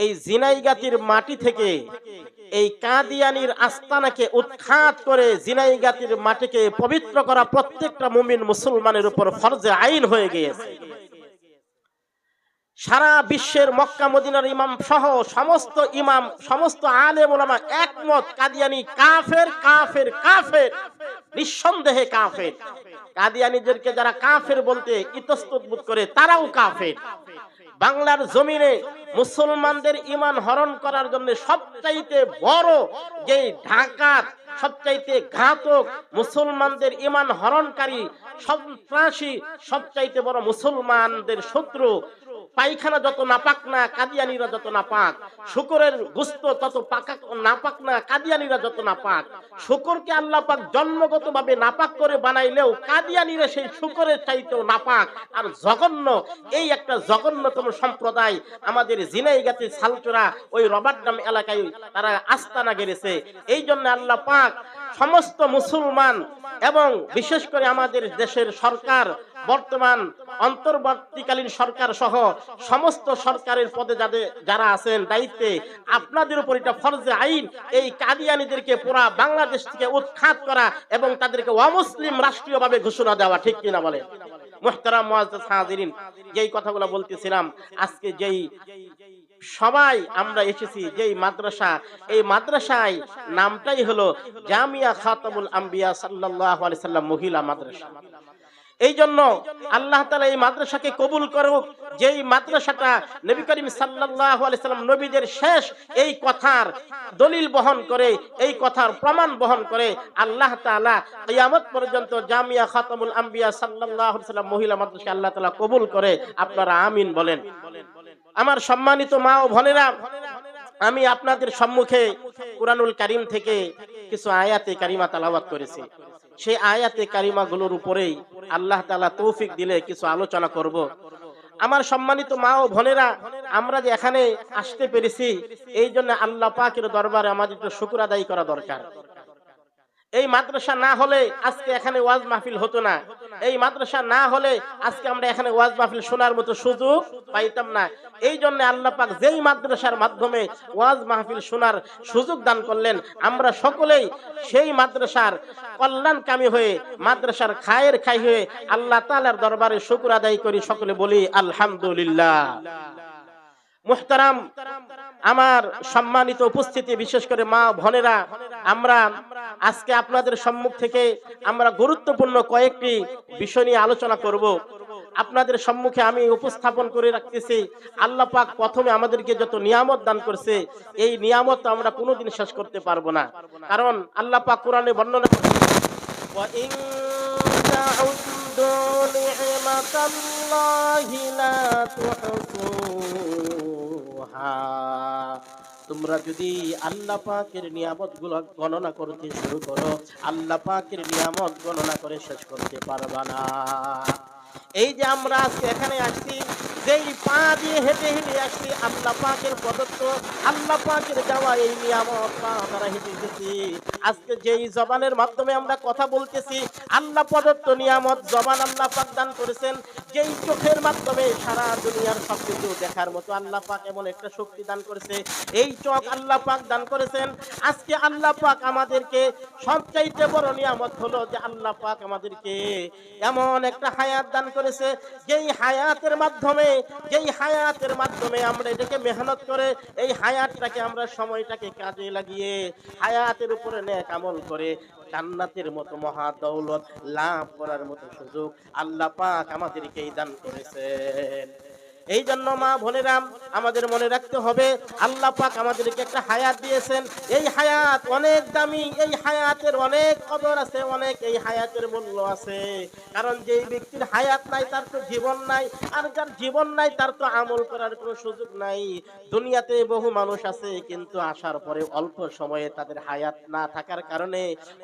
এই জিনাইগাতির মাটি থেকে এই কাদিয়ানির আস্তানাকে উৎখাত করে জিনাইগাতির মাটিকে পবিত্র করা প্রত্যেকটা মুমিন মুসলমানের উপর ফরজে আইন হয়ে গিয়েছে। সারা বিশ্বের মক্কা মদিনার ইমাম সহ সমস্ত ইমাম, সমস্ত আলেম ওলামা একমত, কাদিয়ানি কাফের কাফের কাফের, নিঃসন্দেহে কাফের। কাদিয়ানীদেরকে যারা কাফের বলতে ইতস্তত বোধ করে তারাও কাফের। বাংলার জমিনে মুসলমানদের ঈমান হরণ করার জন্য সবচাইতে বড় যে ডাকাত, সবচাইতে ঘাতক, মুসলমানদের ঈমান হরণকারী, সন্ত্রাসী, সবচাইতে বড় মুসলমানদের শত্রু, পায়খানা যত নাপাক না কাদিয়ানীরা যত নাপাক, শুকরের গোশত তত নাপাক না কাদিয়ানীরা যত নাপাক। শুকরকে আল্লাহ পাক জন্মগতভাবে নাপাক করে বানাইলেও কাদিয়ানীরা সেই শুকরের চাইতেও নাপাক আর জঘন্য। এই একটা জঘন্যতম সম্প্রদায় আমাদের ঝিনাইগাতি সালচরা ওই রবারডাম এলাকায় তারা আস্তানা গেড়েছে। এই জন্য আল্লাহ পাক সমস্ত মুসলমান এবং বিশেষ করে আমাদের দেশের সরকার, বর্তমান অন্তর্বর্তীকালীন সরকার সহ সমস্ত সরকারের পদে যারা আছেন দায়িত্বে, আপনাদের উপর এটা ফরজে আইন এই কাদিয়ানীদেরকে পুরা বাংলাদেশ থেকে উৎখাত করা এবং তাদেরকে অমুসলিম রাষ্ট্রীয়ভাবে ঘোষণা দেওয়া। ঠিক কিনা বলেন? মুহতারাম মুআজ্জাজ হাজিরিন, যেই কথাগুলো বলতেছিলাম, আজকে যেই সবাই আমরা এসেছি যেই মাদ্রাসা, এই মাদ্রাসায় নামটাই হলো জামিয়া খাতামুল আম্বিয়া সাল্লাল্লাহু আলাইহি সাল্লাম মহিলা মাদ্রাসা। এই জন্য আল্লাহ তাআলা এই মাদ্রাসাকে কবুল করুক, যেই মাদ্রাসাটা নবী করিম সাল্লাল্লাহু আলাইহি সাল্লাম নবীদের শেষ এই কথার দলিল বহন করে, এই কথার প্রমাণ বহন করে। আল্লাহ তাআলা কিয়ামত পর্যন্ত জামিয়া খাতামুল আম্বিয়া সাল্লাল্লাহু আলাইহি সাল্লাম মহিলা মাদ্রাসা আল্লাহ তাআলা কবুল করে। আপনারা আমিন বলেন। আমার সম্মানিত মা ও বোনেরা, আমি আপনাদের সম্মুখে কুরআনুল কারীম থেকে কিছু আয়াতে কারিমা তেলাওয়াত করেছি। সেই আয়াতে কারিমা গুলোর উপরেই আল্লাহ তাআলা তৌফিক দিলে কিছু আলোচনা করব। আমার সম্মানিত মা ও বোনেরা, আমরা যে এখানে আসতে পেরেছি এই জন্য আল্লাহ পাকের দরবারে আমাদের একটু শুকর আদায় করা দরকার। এই মাদ্রাসা না হলে আজকে এখানে ওয়াজ মাহফিল হতো না। এই মাদ্রাসা না হলে আজকে আমরা এখানে ওয়াজ মাহফিল শোনার মতো সুযোগ পাইতাম না। এই জন্য আল্লাহ পাক যেই মাদ্রাসার মাধ্যমে ওয়াজ মাহফিল শোনার সুযোগ দান করলেন, আমরা সকলেই সেই মাদ্রাসার কল্যাণকামী হয়ে, মাদ্রাসার খায়ের খাই হয়ে আল্লাহ তাআলার দরবারে শুকর আদায় করি। সকলে বলি আলহামদুলিল্লাহ। মুহতারাম আমার সম্মানিত উপস্থিতি, বিশেষ করে মা বোনেরা, আমরা আজকে আপনাদের সম্মুখ থেকে আমরা গুরুত্বপূর্ণ কয়েকটি বিষয় নিয়ে আলোচনা করব। আপনাদের সম্মুখে আমি উপস্থাপন করে রাখতেছি, আল্লাহ পাক প্রথমে আমাদেরকে যত নিয়ামত দান করছে, এই নিয়ামত আমরা কোনোদিন শেষ করতে পারবো না। কারণ আল্লাহ পাক কোরআনে বর্ণনা করেছেন, ওয়া ইন তাউদ্দু নি'মাতাল্লাহি লা তুহসুহা, তোমরা যদি আল্লাহ পাকের নিয়ামতগুলো গণনা করতে শুরু করো, আল্লাহ পাকের নিয়ামত গণনা করে শেষ করতে পারবা না। এই যে আমরা আজকে এখানে আসছি, যেই পা দিয়ে হেঁটে হেঁটে আসছি, আল্লাহ পাকের প্রদত্ত, আল্লাহ পাকের দেওয়া এই নিয়ামত পা দ্বারা হেঁটে এসেছি। আজকে যেই জবানের মাধ্যমে আমরা কথা বলতেছি, আল্লাহ প্রদত্ত নিয়ামত জবান আল্লাহ পাক দান করেছেন। যেই চোখের মাধ্যমে সারা দুনিয়ার সবকিছু দেখার মতো আল্লাহ পাক এমন একটা শক্তি দান করেছে, এই চোখ আল্লাহ পাক দান করেছেন। আজকে আল্লাহ পাক আমাদেরকে সবচাইতে বড় নিয়ামত হলো যে আল্লাহ পাক আমাদেরকে এমন একটা হায়াত দান করেছে, যেই হায়াতের মাধ্যমে আমরা এটাকে মেহনত করে এই হায়াতটাকে আমরা সময়টাকে কাজে লাগিয়ে হায়াতের উপরে নেক আমল করে জান্নাতের মতো মহা দৌলত লাভ করার মতো সুযোগ আল্লাহ পাক আমাদেরকে দান করেছেন। এই জন্য মা বোনেরা, আমাদের মনে রাখতে হবে আল্লাহ পাক আমাদেরকে একটা হায়াত দিয়েছেন। এই হায়াত অনেক দামি, এই হায়াতের অনেক কদর আছে, অনেক এই হায়াতের মূল্য আছে। কারণ যেই ব্যক্তির হায়াত নাই তার তো জীবন নাই, আর যার জীবন নাই তার তো আমল করার কোনো সুযোগ নাই। দুনিয়াতে বহু মানুষ আছে কিন্তু আসার পরে অল্প সময়ে তাদের হায়াত না থাকার কারণে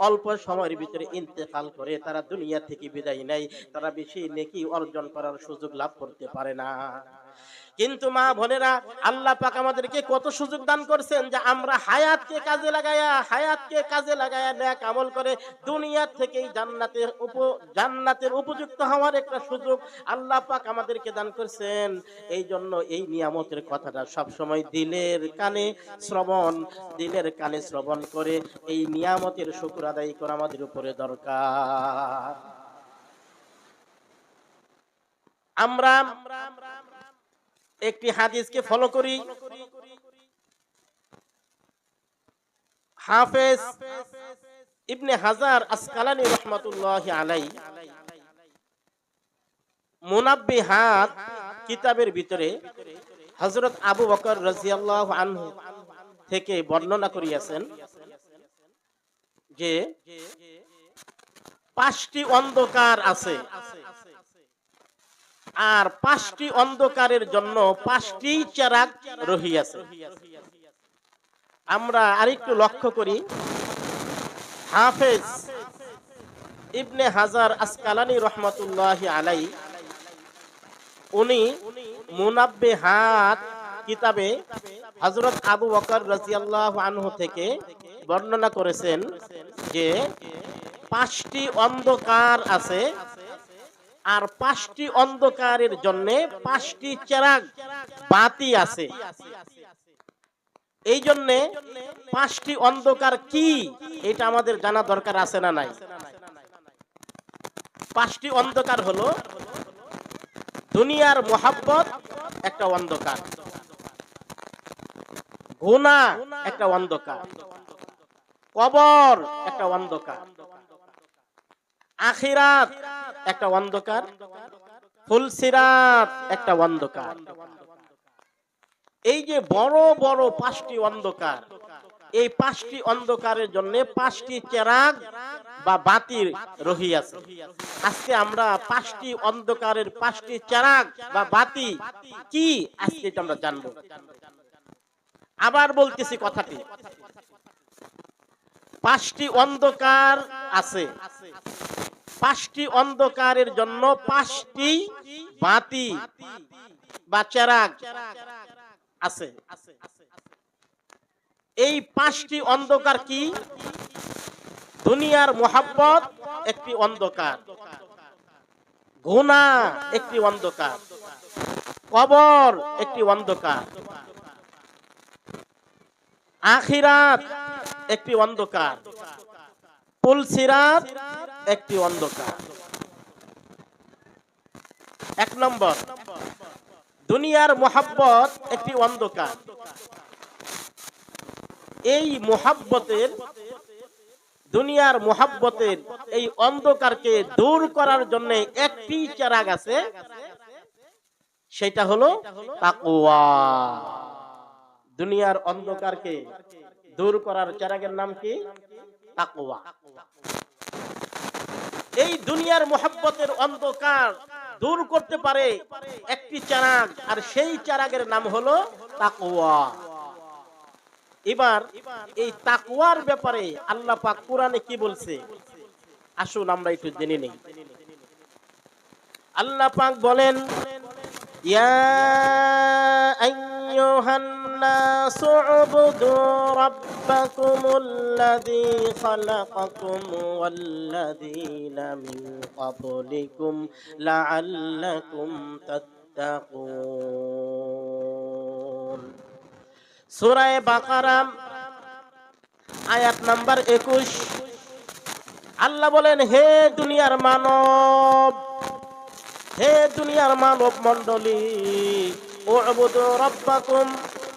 অল্প সময়ের ভিতরে ইন্তেকাল করে তারা দুনিয়া থেকে বিদায় নেয়, তারা বেশি নেকি অর্জন করার সুযোগ লাভ করতে পারে না। কিন্তু মা বোনেরা, আল্লাহ পাক আমাদেরকে কত সুযোগ দান করছেন যে আমরা হায়াতকে কাজে লাগায়া নেক আমল করে দুনিয়া থেকেই জান্নাতের উপযুক্ত হওয়ার একটা সুযোগ আল্লাহ পাক আমাদেরকে দান করছেন। এই জন্য এই নিয়ামতের কথাটা সব সময় দিলের কানে শ্রবণ করে এই নিয়ামতের শুকর আদায় করা আমাদের উপরে দরকার। আমরা একটি হাদিসকে ফলো করি। হাফেজ ইবনে হাজার আসকালানী রাহমাতুল্লাহি আলাইহি মুনাব্বিহাত কিতাবের ভিতরে হযরত আবু বকর রাদিয়াল্লাহু আনহু থেকে বর্ণনা করিয়াছেন যে 5টি অন্ধকার আছে, আর 5টি অন্ধকারের জন্য 5টি চেরাগ রহিয়াছে। আমরা আরেকটু লক্ষ্য করি, হাফেজ ইবনে হাজার আসকালানী রাহমাতুল্লাহি আলাইহি উনি মুনাব্বিহাত কিতাবে হযরত আবু বকর রাদিয়াল্লাহু আনহু থেকে বর্ণনা করেছেন যে 5টি অন্ধকার আছে, আর 5টি অন্ধকারের জন্য 5টি চেরাগ বাতি আছে। এই জন্য 5টি অন্ধকার কি এটা আমাদের জানা দরকার আছে না নাই? 5টি অন্ধকার হলো দুনিয়ার মোহাব্বত একটা অন্ধকার, গুনাহ একটা অন্ধকার, কবর একটা অন্ধকার, আখিরাত একটা অন্ধকার, ফুলসিরাত একটা অন্ধকার। এই যে বড় বড় 5টি অন্ধকার, এই 5টি অন্ধকারের জন্য 5টি চেরাগ বা বাতি রহিয়াছে। আজকে আমরা 5টি অন্ধকারের 5টি চেরাগ বা বাতি কি আজকে এটা আমরা জানবো। আবার বলতেছি কথাটি, 5টি অন্ধকার আছে, 5টি অন্ধকারের জন্য 5টি বাতি বা চেরাগ আছে। এই 5টি অন্ধকার কি? দুনিয়ার মোহাব্বত একটি অন্ধকার, গুনাহ একটি অন্ধকার, কবর একটি অন্ধকার, আখিরাত একটি অন্ধকার, ফুলসিরাত একটি অন্ধকার। 1 নম্বর, দুনিয়ার মোহাব্বত একটি অন্ধকার। এই দুনিয়ার মোহাব্বতের এই অন্ধকারকে দূর করার জন্য একটি চেরাগ আছে, সেটা হলো তাকওয়া। দুনিয়ার অন্ধকারকে দূর করার চেরাগের নাম কি? তাকওয়া। এই দুনিয়ার মোহাব্বতের অন্ধকার দূর করতে পারে একটি চেরাগ, আর সেই চেরাগের নাম হলো তাকওয়া। এবার এই তাকওয়ার ব্যাপারে আল্লাহ পাক কোরআনে কি বলছে আসুন আমরা একটু জেনে নেই। আল্লাহ পাক বলেন, ইয়া আইয়ুহান নাসু উবুদু রাব্বাকুমুল্লাযী খালাকাকুম ওয়াল্লাযীনা মিন ক্বাবলিকুম লাআল্লাকুম তাত্তাকুন। সূরা বাকারা আয়াত নাম্বার 21। আল্লাহ বলেন, হে দুনিয়ার মানব মণ্ডলী, উবুদু রাব্বাকুম,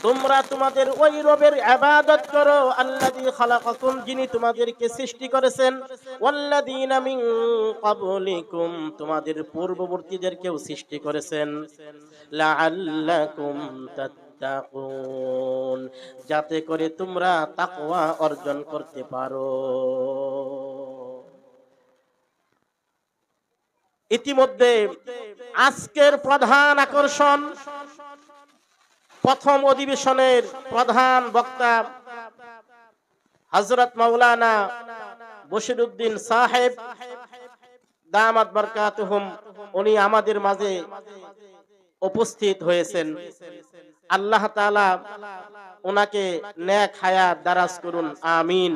তোমরা তোমাদের ওই রবের ইবাদত করো, আল্লাযী খালাকাকুম, যিনি তোমাদেরকে সৃষ্টি করেছেন, ওয়াল্লাযীনা মিন ক্বাবলিকুম, তোমাদের পূর্ববর্তীদেরকেও সৃষ্টি করেছেন, লাআল্লাকুম তাত্তাকুন, যাতে করে তোমরা তাকওয়া অর্জন করতে পারো। ইতিমধ্যে আজকের প্রধান আকর্ষণ, প্রথম অধিবেশনের প্রধান বক্তা হযরত মাওলানা বশিরউদ্দিন সাহেব দামাত বরকাতুহুম, উনি আমাদের মাঝে উপস্থিত হয়েছেন। আল্লাহ তাআলা ওনাকে নেক হায়াত দারাজ করুন, আমিন।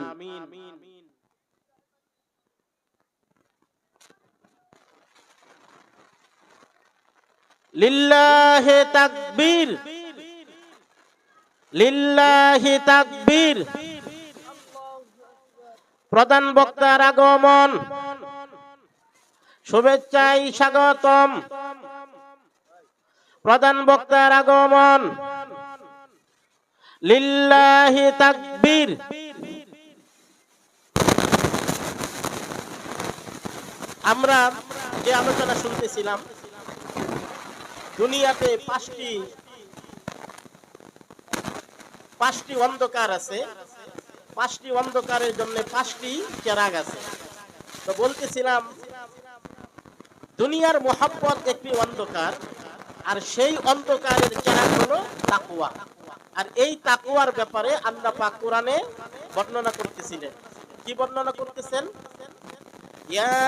লিল্লাহি তাকবীর, লিল্লাহি তাকবীর। প্রধান বক্তার আগমন, শুভেচ্ছায় স্বাগতম। প্রধান বক্তার আগমন, লিল্লাহি তাকবীর। আমরা যে আলোচনা শুনতেছিলাম, দুনিয়াতে পাঁচটি অন্ধকার আছে, পাঁচটি অন্ধকারের জন্য পাঁচটি চেরাগ আছে। তো বলতেছিলাম দুনিয়ার মোহাব্বত একটি অন্ধকার, আর সেই অন্ধকারের চেরাগ হলো তাকওয়া। আর এই তাকওয়ার ব্যাপারে আল্লাহ পাক কোরআনে বর্ণনা করতেছিলেন। কি বর্ণনা করতেছেন? ইয়া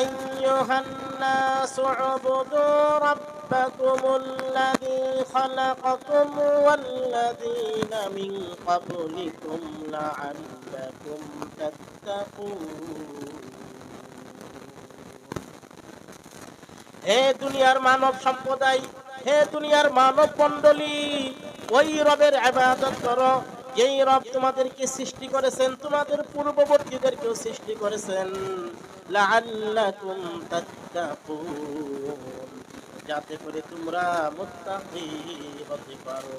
আইয়ুহান নাসু উবুদু রাব্বাকুমুল্লাযী খালাকাকুম ওয়াল্লাযীনা মিন ক্বাবলিকুম লাআল্লাকুম তাত্তাকুন। হে দুনিয়ার মানব সম্প্রদায়, হে দুনিয়ার মানব মণ্ডলী, ওই রবের ইবাদত করো যেই রব তোমাদেরকে সৃষ্টি করেছেন, তোমাদের পূর্ববর্তীদেরকেও সৃষ্টি করেছেন। লাআল্লাকুম তাত্তাকুন, যাতে করে তোমরা মুত্তাকি হতে পারো।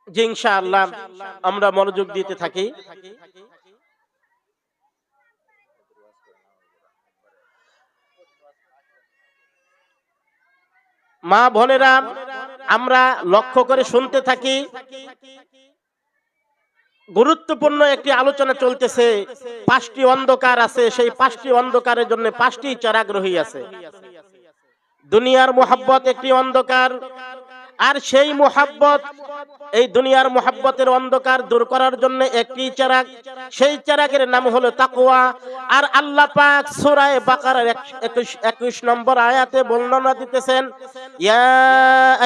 জি ইনশাআল্লাহ আমরা মনোযোগ দিতে থাকি। মা বোনেরা, আমরা লক্ষ্য করে শুনতে থাকি। গুরুত্বপূর্ণ একটি আলোচনা চলতেছে। পাঁচটি অন্ধকার আছে, সেই পাঁচটি অন্ধকারের জন্য পাঁচটি চেরাগ রহিয়াছে। দুনিয়ার মোহাব্বত একটি অন্ধকার, আর সেই মোহাব্বত, এই দুনিয়ার মোহাব্বতের অন্ধকার দূর করার জন্য একটি চেরাগ, সেই চেরাগের নাম হলো তাকওয়া। আর আল্লাহ পাক সূরা বাকারার 21 নম্বর আয়াতে বর্ণনা দিতেছেন, ইয়া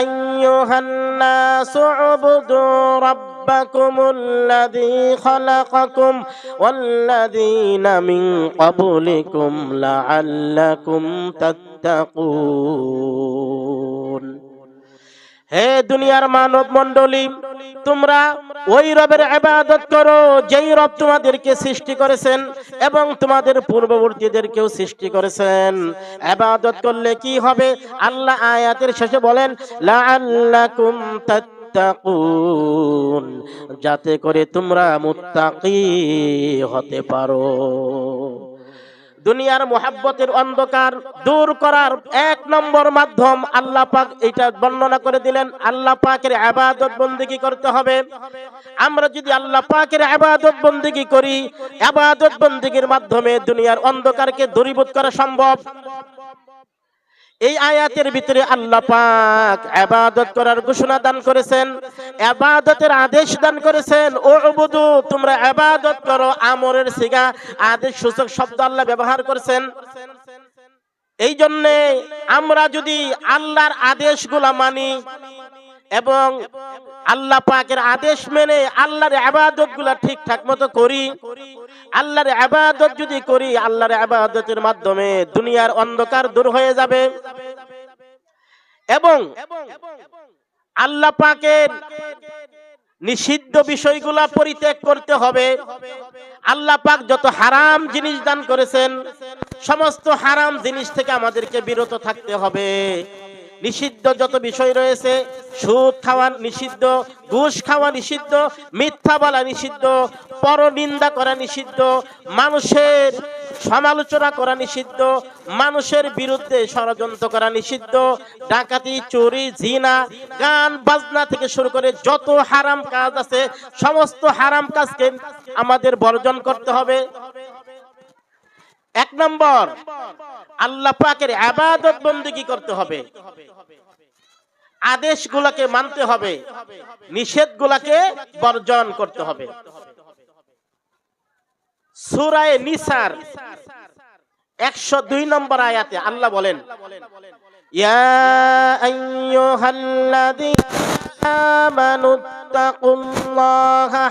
আইয়ুহান নাসু উবুদু রাব্বাকুমুল্লাযী খালাকাকুম ওয়াল্লাযীনা মিন ক্বাবলিকুম লাআল্লাকুম তাত্তাকুন। হে দুনিয়ার মানব মণ্ডলী, তোমরা ওই রবের ইবাদত করো যেই রব তোমাদেরকে সৃষ্টি করেছেন এবং তোমাদের পূর্ববর্তীদেরকেও সৃষ্টি করেছেন। ইবাদত করলে কি হবে? আল্লাহ আয়াতের শেষে বলেন, লাআল্লাকুম তাত্তাকুন, যাতে করে তোমরা মুত্তাকি হতে পারো। দুনিয়ার মোহাব্বতের অন্ধকার দূর করার এক নম্বর মাধ্যম আল্লাহ পাক এটা বর্ণনা করে দিলেন। আল্লাহ পাকের ইবাদত বন্দেগী করতে হবে। আমরা যদি আল্লাহ পাকের ইবাদত বন্দেগী করি, ইবাদত বন্দেগীর মাধ্যমে দুনিয়ার অন্ধকারকে দূরীভূত করা সম্ভব। এই আয়াতের ভিতরে আল্লাহ পাক ইবাদত করার ঘোষণা দান করেছেন, ইবাদতের আদেশ দান করেছেন। উবুদু, তোমরা ইবাদত করো, আমরের সিগা আদেশ সূচক শব্দ আল্লাহ ব্যবহার করেছেন। এই জন্য আমরা যদি আল্লাহর আদেশগুলো মানি এবং আল্লাহ পাকের আদেশ মেনে আল্লাহর ইবাদতগুলো ঠিকঠাক মতো করি, আল্লাহর ইবাদত যদি করি, আল্লাহর ইবাদতের মাধ্যমে দুনিয়ার অন্ধকার দূর হয়ে যাবে এবং আল্লাহ পাকের নিষিদ্ধ বিষয়গুলা পরিত্যাগ করতে হবে। আল্লাহ পাক যত হারাম জিনিস দান করেছেন, সমস্ত হারাম জিনিস থেকে আমাদেরকে বিরত থাকতে হবে। নিষিদ্ধ যত বিষয় রয়েছে, সুদ খাওয়া নিষিদ্ধ, ঘুষ খাওয়া নিষিদ্ধ, মিথ্যা বলা নিষিদ্ধ, পরনিন্দা করা নিষিদ্ধ, মানুষের সমালোচনা করা নিষিদ্ধ, মানুষের বিরুদ্ধে ষড়যন্ত্র করা নিষিদ্ধ, ডাকাতি, চুরি, জিনা, গান বাজনা থেকে শুরু করে যত হারাম কাজ আছে সমস্ত হারাম কাজকে আমাদের বর্জন করতে হবে। এক নম্বর, আল্লাহ পাকের ইবাদত বন্দেগী করতে হবে, আদেশগুলোকে মানতে হবে, নিষেধগুলোকে বর্জন করতে হবে। সূরা নিসার 102 নম্বর আয়াতে আল্লাহ বলেন, ইয়া আইয়ুহাল্লাযীনা আমানুত্তাকুল্লাহা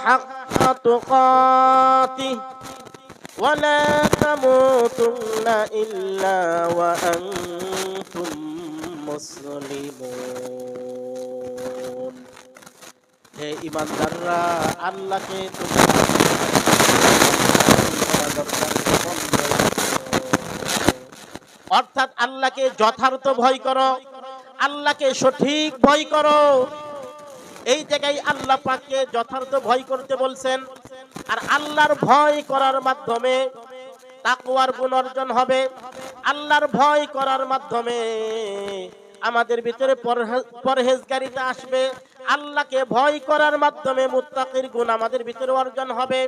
হাক্কা তুকাতিহি ওয়া লা তামুতুন্না ইল্লা ওয়া আনতুম মুসলিমুন। হে ঈমানদাররা, আল্লাহকে অর্থাৎ আল্লাহকে যথার্থ ভয় করো, আল্লাহকে সঠিক ভয় করো। এই জায়গায় আল্লাহ পাককে যথার্থ ভয় করতে বলছেন। আর আল্লাহর ভয় করার মাধ্যমে তাকওয়ার গুণ অর্জন হবে। আল্লাহর ভয় করার মাধ্যমে আমাদের ভিতরে পরহেজগারিতা আসবে। আল্লাহকে ভয় করার মাধ্যমে মুত্তাকির গুণ আমাদের ভিতরে অর্জন হবে।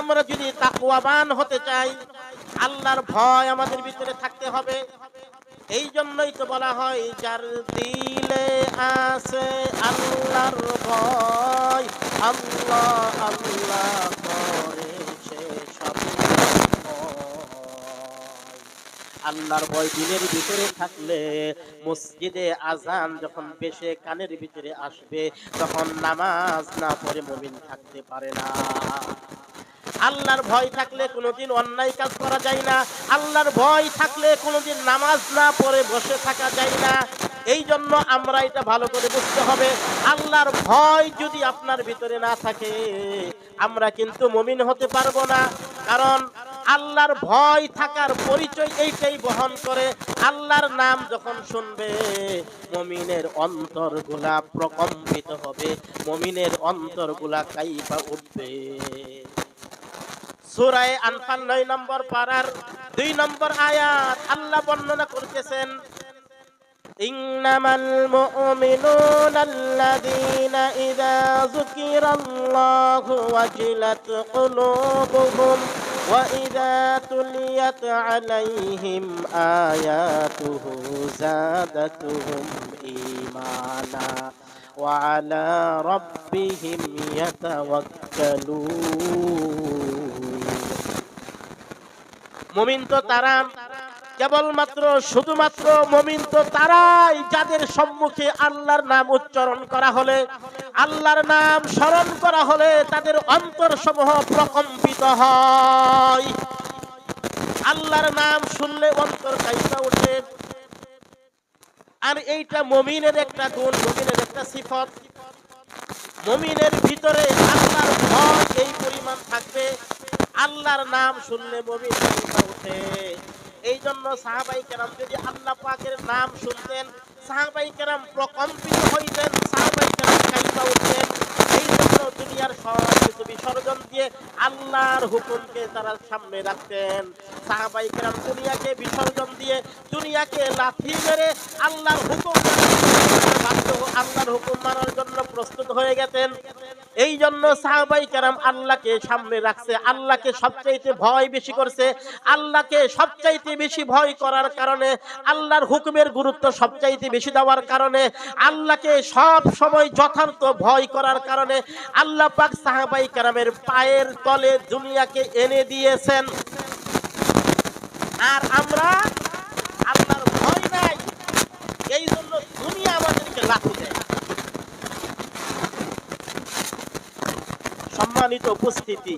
আমরা যদি তাকওয়াবান হতে চাই, আল্লাহর ভয় আমাদের ভিতরে থাকতে হবে। এই জন্যই তো বলা হয়, যার দিলে আছে আল্লাহর ভয়, আল্লাহ আল্লাহ করে সে সব আল্লাহর ভয় দিলের ভিতরে থাকলে মসজিদে আজান যখন বেশে কানের ভিতরে আসবে, তখন নামাজ না পড়ে মুমিন থাকতে পারে না। আল্লাহর ভয় থাকলে কোনোদিন অন্যায় কাজ করা যায় না। আল্লাহর ভয় থাকলে কোনোদিন নামাজ না পড়ে বসে থাকা যায় না। এই জন্য আমরা এটা ভালো করে বুঝতে হবে, আল্লাহর ভয় যদি আপনার ভিতরে না থাকে, আমরা কিন্তু মুমিন হতে পারবো না। কারণ আল্লাহর ভয় থাকার পরিচয় এইটাই বহন করে, আল্লাহর নাম যখন শুনবে মুমিনের অন্তরগুলা প্রকম্পিত হবে, মুমিনের অন্তরগুলা কাঁইপা উঠবে। সূরা আনফাল 9 নম্বর পারার 2 নম্বর আয়াত আল্লাহ বর্ণনা করতেছেন, ইন্নামাল মুমিনুনা আল্লাযীনা ইযা যুকিরাল্লাহু ওয়াজিলাত কুলুবুহুম ওয়া ইযা তুলিয়াত আলাইহিম আয়াতুহু যাদাতুহুম ঈমানা ওয়া আলা রাব্বিহিম ইয়াতাওয়াক্কালুন। মুমিন তো তারা, কেবলমাত্র শুধুমাত্র মুমিন তো তারাই যাদের সম্মুখে আল্লাহর নাম উচ্চারণ করা হলে, আল্লাহর নাম স্মরণ করা হলে তাদের অন্তর সমূহ প্রকম্পিত হয়। আল্লাহর নাম শুনলে অন্তর কাঁইপা ওঠে। আর এইটা মুমিনের একটা গুণ, মুমিনের একটা সিফত। মুমিনের ভিতরে আল্লাহর ভয় এই পরিমাণ থাকবে, আল্লাহর নাম শুনলে মুমিন কাঁইপা ওঠে। এই জন্য সাহাবাই কেরাম যদি আল্লাহ পাকের নাম শুনতেন, সাহাবাই কেরাম প্রকম্পিত হইতেন, সাহাবাই কেরাম কাঁইপা উঠতেন। এই জন্য দুনিয়ার সব কিছু বিসর্জন দিয়ে আল্লাহর হুকুমকে তারা সামনে রাখতেন। সাহাবাই কেরাম দুনিয়াকে বিসর্জন দিয়ে, দুনিয়াকে লাথি মেরে আল্লাহর হুকুম আল্লাহর হুকুম মানার জন্য প্রস্তুত হয়ে গেছেন। এই জন্য সাহাবাই কেরাম আল্লাহকে সামনে রাখছে, আল্লাহকে সবচাইতে ভয় বেশি করছে। আল্লাহকে সবচাইতে বেশি ভয় করার কারণে, আল্লাহর হুকুমের গুরুত্ব সবচাইতে বেশি দেওয়ার কারণে, আল্লাহকে সব সময় যথার্থ ভয় করার কারণে আল্লাহ পাক সাহাবাই কেরামের পায়ের তলে দুনিয়াকে এনে দিয়েছেন। আর আমরা আল্লাহর ভয় নাই, এই জন্য দুনিয়া আমাদেরকে লাথি দেয়। সম্মানিত উপস্থিতি,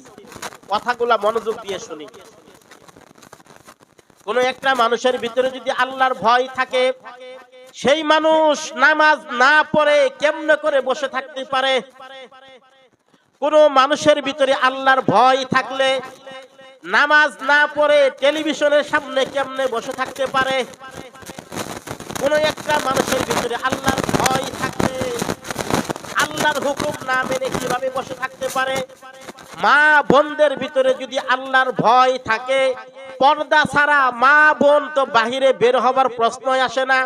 কথাগুলা মনোযোগ দিয়ে শুনি। কোন একটা মানুষের ভিতরে যদি আল্লাহর ভয় থাকে, সেই মানুষ নামাজ না পড়ে কেমনে করে বসে থাকতে পারে? কোন মানুষের ভিতরে আল্লাহর ভয় থাকলে নামাজ না পড়ে টেলিভিশনের সামনে কেমনে বসে থাকতে পারে? কোন একটা মানুষের ভিতরে আল্লাহর ভয় থাকলে আল্লাহর হুকুম না মেনে কিভাবে বসে থাকতে পারে? মা বোনদের ভিতরে যদি আল্লাহর ভয় থাকে, পর্দা ছাড়া মা বোন তো বাহিরে বের হবার প্রশ্নই আসে না।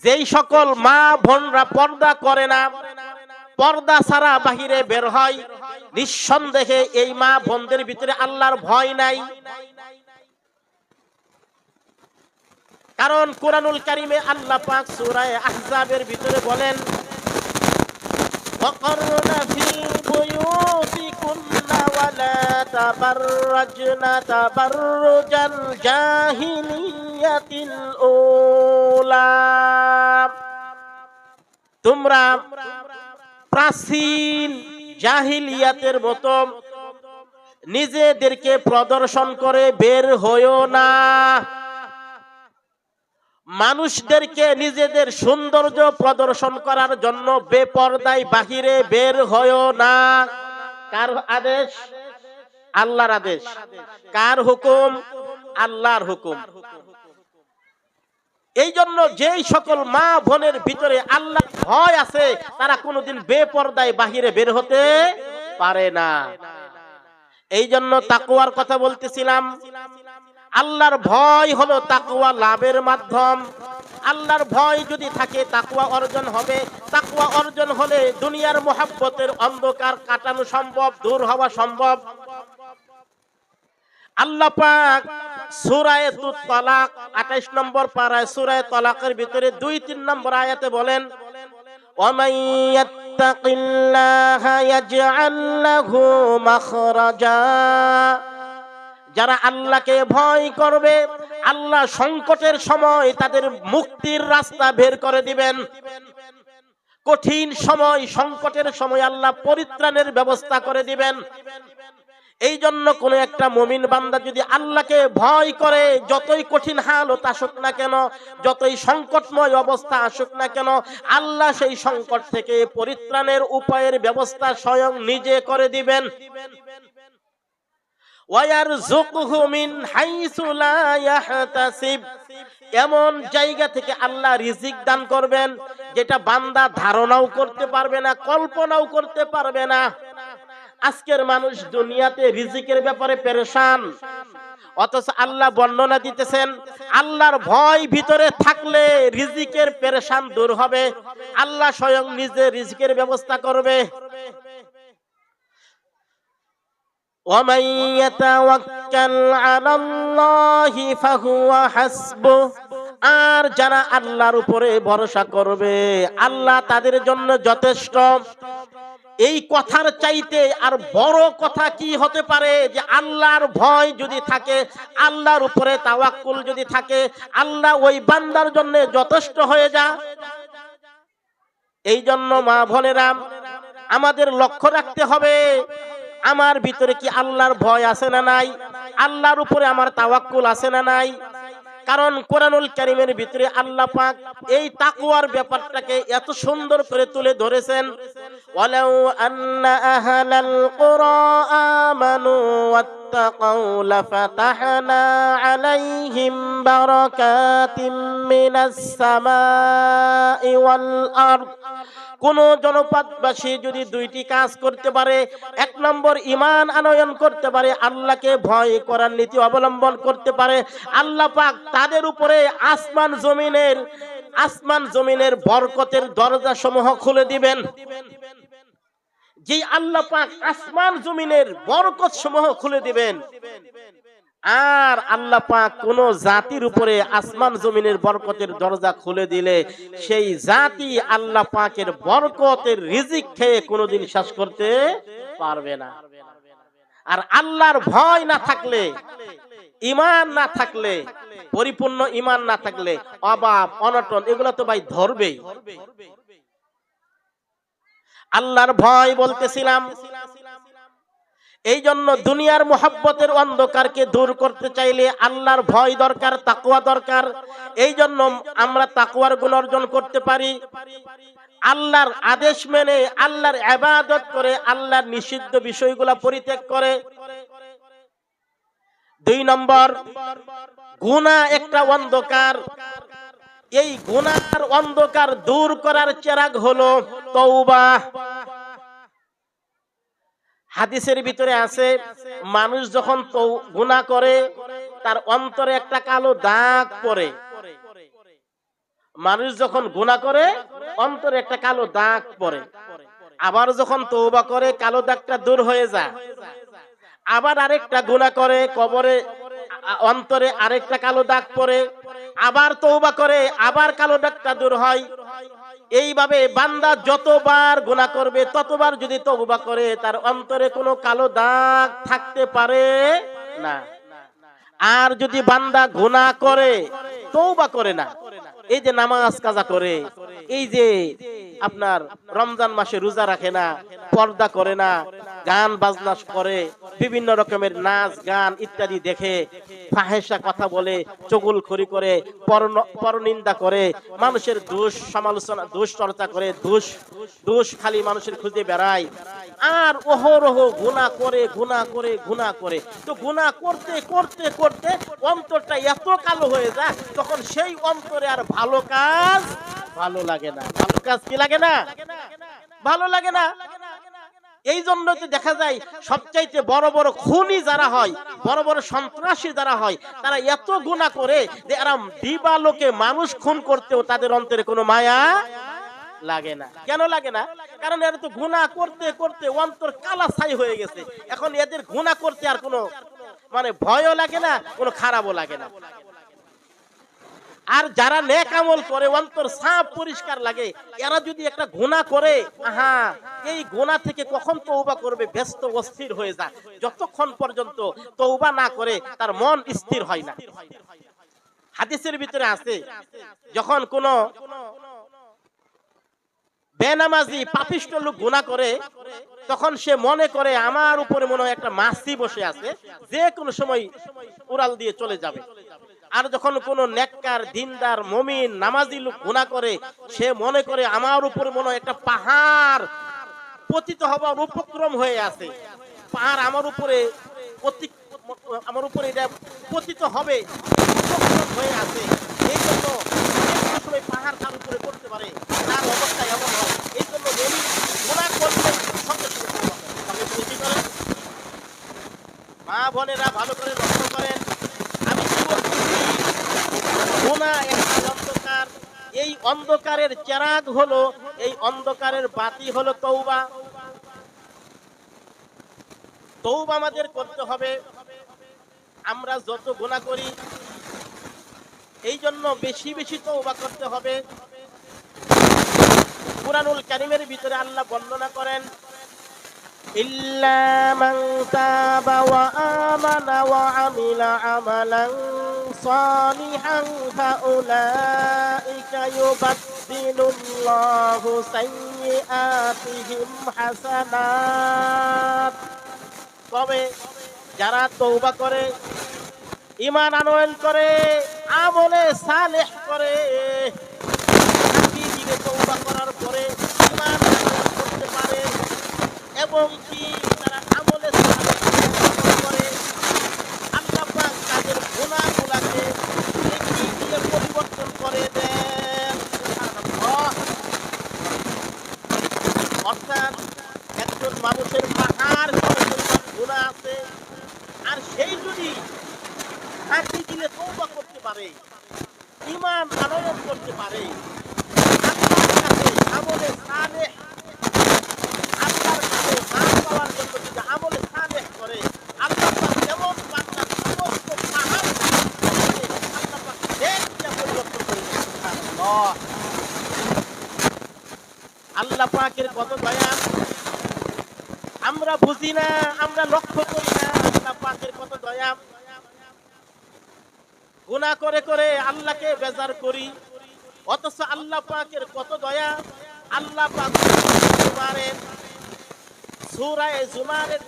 যেই সকল মা বোনরা পর্দা করে না, পর্দা ছাড়া বাহিরে বের হয়, নিঃসন্দেহে এই মা বোনদের ভিতরে আল্লাহর ভয় নাই। কারণ কুরআনুল কারীমে আল্লাহ পাক সূরা আহজাবের ভিতরে বলেন, ওয়াকারনা ফিল বুয়ুতিকুন্না ওয়ালা তাবাররাজনা তাবাররুজাল জাহিলিয়াতিল উলা। তোমরা প্রাচীন জাহিলিয়াতের মতো নিজেদেরকে প্রদর্শন করে বের হইও না। মানুষদেরকে নিজেদের সৌন্দর্য প্রদর্শন করার জন্য বেপরদায় বাহিরে বের হইও না। কার আদেশ? আল্লাহর আদেশ। কার হুকুম? আল্লাহর হুকুম। এই জন্য যেই সকল মা বোনের ভিতরে আল্লাহর ভয় আছে, তারা কোনোদিন বেপরদায় বাহিরে বের হতে পারে না। এই জন্য তাকওয়ার কথা বলতেছিলাম। আল্লাহর ভয় হলো তাকওয়া লাভের মাধ্যম। আল্লাহর ভয় যদি থাকে তাকওয়া অর্জন হবে। তাকওয়া অর্জন হলে দুনিয়ার মুহাব্বতের অন্ধকার কাটানো সম্ভব, দূর হওয়া সম্ভব। আল্লাহ পাক সূরা তালাক 28 নম্বর পারায় সূরা তালাকের ভিতরে 2-3 নম্বর আয়াতে বলেন, ওয়ামান ইয়াত্তাকিল্লাহা ইয়াজআল লাহু মাখরাজা। যারা আল্লাহকে ভয় করবে, আল্লাহ সংকটের সময় তাদের মুক্তির রাস্তা বের করে দিবেন। কঠিন সময়, সংকটের সময় আল্লাহ পরিত্রাণের ব্যবস্থা করে দিবেন। এই জন্য কোন একটা মুমিন বান্দা যদি আল্লাহকে ভয় করে, যতই কঠিন হালত আসুক না কেন, যতই সংকটময় অবস্থা আসুক না কেন, আল্লাহ সেই সংকট থেকে পরিত্রাণের উপায়ের ব্যবস্থা স্বয়ং নিজে করে দিবেন। ওয়ায়ারযুকহু মিন হাইসু লা ইয়াহতাসিব। এমন জায়গা থেকে আল্লাহ রিজিক দান করবেন যেটা বান্দা ধারণাও করতে পারবে না, কল্পনাও করতে পারবে না। আজকের মানুষ দুনিয়াতে রিজিকের ব্যাপারে পেরেশান, অথচ আল্লাহ বর্ণনা দিতেছেন আল্লাহর ভয় ভিতরে থাকলে রিজিকের পেরেশান দূর হবে। আল্লাহ স্বয়ং নিজে রিজিকের ব্যবস্থা করবে। وَمَن يَتَوَكَّلْ عَلَى اللَّهِ فَهُوَ حَسْبُهُ। আর যারা আল্লাহর উপরে ভরসা করবে, আল্লাহ তাদের জন্য যথেষ্ট। এই কথার চাইতে আর বড় কথা কি হতে পারে যে আল্লাহর ভয় যদি থাকে, আল্লাহর উপরে তাওয়াক্কুল যদি থাকে, আল্লাহ ওই বান্দার জন্য যথেষ্ট হয়ে যায়। এই জন্য মা বোনেরা, আমাদের লক্ষ্য রাখতে হবে আমার ভিতরে কি আল্লাহর ভয় আছে না নাই, আল্লাহর উপরে আমার তাওয়াক্কুল আছে না নাই। কারণ কোরআনুল কারীমের ভিতরে আল্লাহ পাক এই তাকওয়ার ব্যাপারটাকে এত সুন্দর করে তুলে ধরেছেন। ওয়ালাউ আন্না আহলাল কুরা আমানু ওয়াত্তাকাউ লাফাতাহনা আলাইহিম বারাকাতিম মিনাস সামাই ওয়াল আরদ। কোন জনপদবাসী যদি দুইটি কাজ করতে পারে, 1 নম্বর ঈমান আনয়ন করতে পারে, আল্লাহকে ভয় করার নীতি অবলম্বন করতে পারে, আল্লাহ পাক তাদের উপরে আসমান জমিনের বরকতের দরজা সমূহ খুলে দিবেন। যে আল্লাহ পাক আসমান জমিনের বরকত সমূহ খুলে দিবেন। আর আল্লাহ পাক কোন জাতির উপরে আসমান জমিনের বরকতের দরজা খুলে দিলে সেই জাতি আল্লাহ পাকের বরকতের রিজিক খেয়ে কোনোদিন শেষ করতে পারবে না। আর আল্লাহর ভয় না থাকলে, ঈমান না থাকলে, পরিপূর্ণ ঈমান না থাকলে অভাব অনটন এগুলো তো ভাই ধরবেই। আল্লাহর ভয় বলতেছিলাম। এই জন্য দুনিয়ার মুহাব্বতের অন্ধকারকে দূর করতে চাইলে আল্লাহর ভয় দরকার, তাকওয়া দরকার। এই জন্য আমরা তাকওয়ার গুণ অর্জন করতে পারি আল্লাহর আদেশ মেনে, আল্লাহর ইবাদত করে, আল্লাহর নিষিদ্ধ বিষয়গুলো পরিত্যাগ করে। 2 নম্বর, গুনাহ একটা অন্ধকার। এই গুনার অন্ধকার দূর করার চেরাগ হলো তওবা। হাদিসের ভিতরে আছে মানুষ যখন গুনাহ করে তার অন্তরে একটা কালো দাগ পড়ে। মানুষ যখন গুনাহ করে অন্তরে একটা কালো দাগ পড়ে, আবার যখন তওবা করে কালো দাগটা দূর হয়ে যায়। আবার আরেকটা গুনাহ করে কবরে অন্তরে আরেকটা কালো দাগ পড়ে, আবার তওবা করে আবার কালো দাগটা দূর হয়। এইভাবে বান্দা যতবার গুনাহ করবে ততবার যদি তওবা করে তার অন্তরে কোনো কালো দাগ থাকতে পারে না। আর যদি বান্দা গুনাহ করে তওবা করে না, এই যে নামাজ কাজা করে, এই যে আপনার রমজান মাসে রোজা রাখে না, পর্দা করে না, গান বাজনা করে, বিভিন্ন রকমের নাচ গান ইত্যাদি দেখে, ফাহেসা কথা বলে, চুগলখড়ি করে, পরনিন্দা করে, মানুষের দোষ সমালোচনা দোষ চর্চা করে, দোষ খালি মানুষের খুঁজে বেড়ায়, আর অহরহ গুনাহ করে গুনাহ করে গুনাহ করে। তো গুনাহ করতে করতে করতে অন্তরটা এত কালো হয়ে যায়, তখন সেই অন্তরে আর ভালো কাজ ভালো লাগে না। ভালো কাজ কি লাগে না? ভালো লাগে না। এই জন্য তো দেখা যায় সবচাইতে বড় বড় খুনি যারা হয়, বড় বড় সন্ত্রাসী যারা হয়, তারা এত গুনাহ করে যে এরা দিবালোকে মানুষ খুন করতেও তাদের অন্তরে কোনো মায়া লাগে না। কেন লাগে না? কারণ এরা তো গুনাহ করতে করতে অন্তর কালা ছাই হয়ে গেছে। এখন এদের গুনাহ করতে আর কোনো মানে ভয়ও লাগে না, কোনো খারাপও লাগে না। আর যারা নেক আমল করে অন্তর সাফ পরিষ্কার লাগে, এরা যদি একটা গুনাহ করে, আহা, এই গুনাহ থেকে কখন তওবা করবে ব্যস্ত অস্থির হয়ে যায়। যতক্ষণ পর্যন্ত তওবা না করে তার মন স্থির হয় না। হাদিসের ভিতরে আছে যখন কোন বেনামাজি পাপিষ্ঠ লোক গুনাহ করে, তখন সে মনে করে আমার উপরে মনে হয় একটা মাছি বসে আছে, যে কোনো সময় উড়াল দিয়ে চলে যাবে। আর যখন কোন নেককার দিনদার মুমিন নামাজি লোক গুনাহ করে, সে মনে করে আমার উপরে মনে হয় একটা পাহাড় পতিত হবার উপক্রম হয়ে আছে, পাহাড় আমার উপরে এটা পতিত হবে উপক্রম হয়ে আছে। এই জন্য কোনো সময় পাহাড় তার উপরে পড়তে পারে, তার অবস্থা এমন হয়। এই জন্য মুমিন গুনাহ করলে সঙ্গে সঙ্গে কি করেন? মা বোনেরা ভালো করে লক্ষ্য করেন, আমি কি বলতেছি? গুনাহ একটা অন্ধকার, এই অন্ধকারের চেরাগ হলো, এই অন্ধকারের বাতি হলো তওবা। তওবা আমাদের করতে হবে। আমরা যত গুনাহ করি, এই জন্য বেশি বেশি তওবা করতে হবে। কুরআনুল কারীমের ভিতরে আল্লাহ বর্ণনা করেন, ইল্লা মান তাবা ওয়া আমানা ওয়া আমিলা আমালান সালিহান ফাউলাইকা ইউবাদদিলুল্লাহু সাইয়্যাতিহিম হাসানাত। তবে যারা তওবা করে, ঈমান আনয়ন করে, আমলে সালেহ করে, দিনে তওবা করার পরে ঈমান আনয়ন করতে পারে এবং কি তারা আমলে সালেহ করে, আল্লাহ পাক তাদের গুনাহগুলোকে নেকি দিয়ে পরিবর্তন করে দেন। সুবহানাল্লাহ। অর্থাৎ একজন মানুষের পাহাড় গুনাহ আছে, আর সেই যদি ফাঁকি দিলে তওবা করতে পারে, ঈমান আনয়ন করতে পারে, আল্লাহর কাছে আমলে সালেহ, আল্লাহর কাছে মান পাওয়ার জন্য যদি আমলে সালেহ করে, আল্লাহ পাক এমন বান্দার সমস্ত পাহাড় আল্লাহ পাক নেকিতে পরিবর্তন করে দেন। সুবহানাল্লাহ। আল্লাহ পাকের কত দয়া, আমরা বুঝি না, আমরা লক্ষ্য করি না। আল্লাহ পাকের কত দয়া। গুনাহ করে করে আল্লাহকে বেজার করি, অথচ আল্লাহ পাকের কত দয়া। আল্লাহ পাক সূরা জুমারের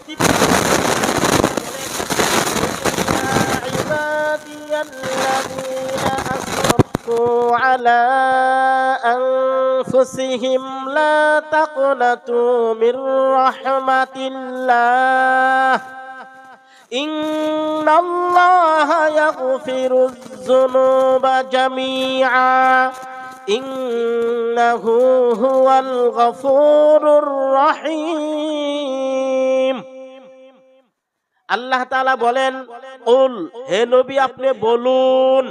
'ইবাদিয়াল্লাযীনা আসরাফু আলা আনফুসিহিম লা তাকনাতু মির রাহমাতিল্লাহ ইন্নাল্লাহা ইয়াগফিরুয যুনুবা জামিআ ইন্নাহু হুয়াল গফুরুর রহিম। আল্লাহ তাআলা বলেন, কুল, হে নবী আপনি বলুন,